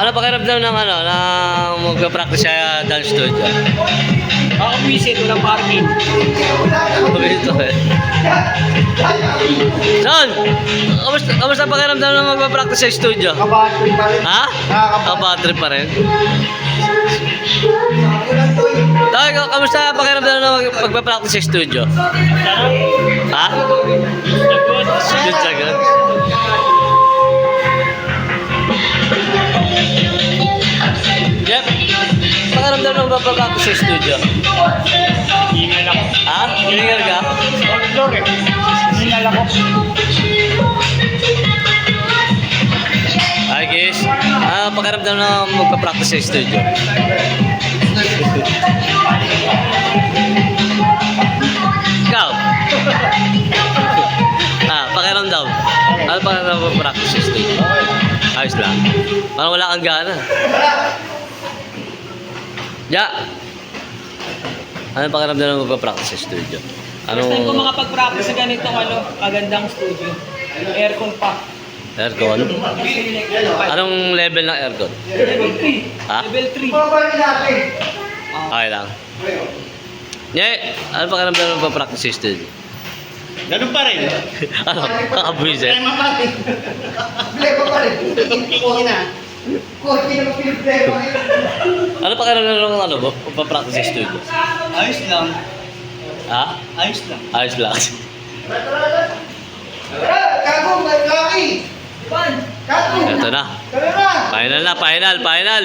Ano pakiramdam ng ano, ng magpa-practice sa dance studio? Ako visit, walang parking. Ito eh. Son! Kamusta pakiramdam ng magpa-practice sa studio? Kabattery pa rin. Ha? Kabattery pa rin. Tay, kamusta pakiramdam ng magpa-practice sa studio? Ha? Sagot. Yep. Pakiramdam ng magpa-practice sa studio? Hingal ako. Ha? Hiningal ka? Floor eh. Hingal ako. Hi guys. Pakiramdam ng magpa-practice sa studio? Ikaw? Pakiramdam. Ano pakiramdam ng magpa-practice sa studio? Ayos lang. Parang wala kang gana. Ja. Ano pakiramdam ng magpa-practice sa studio? First time ko makapag-practice sa ganitong kagandang studio. Aircon pa. Aircon? Anong level ng aircon? Level 3. Ha? Level 3. Okay lang. Nye, ano pakiramdam ng magpa-practice sa studio? Ganun pa rin. Ano? Kakabuisit? Problema pa rin. Problema pa rin. Kiki na. Konti na problema. Ano pakiramdam ng ano, magpa-practice sa studio? Ayos lang. Ha? Ayos lang. Ayos lang. Gago, may laki. Gago. Ito na. Tara na. Final.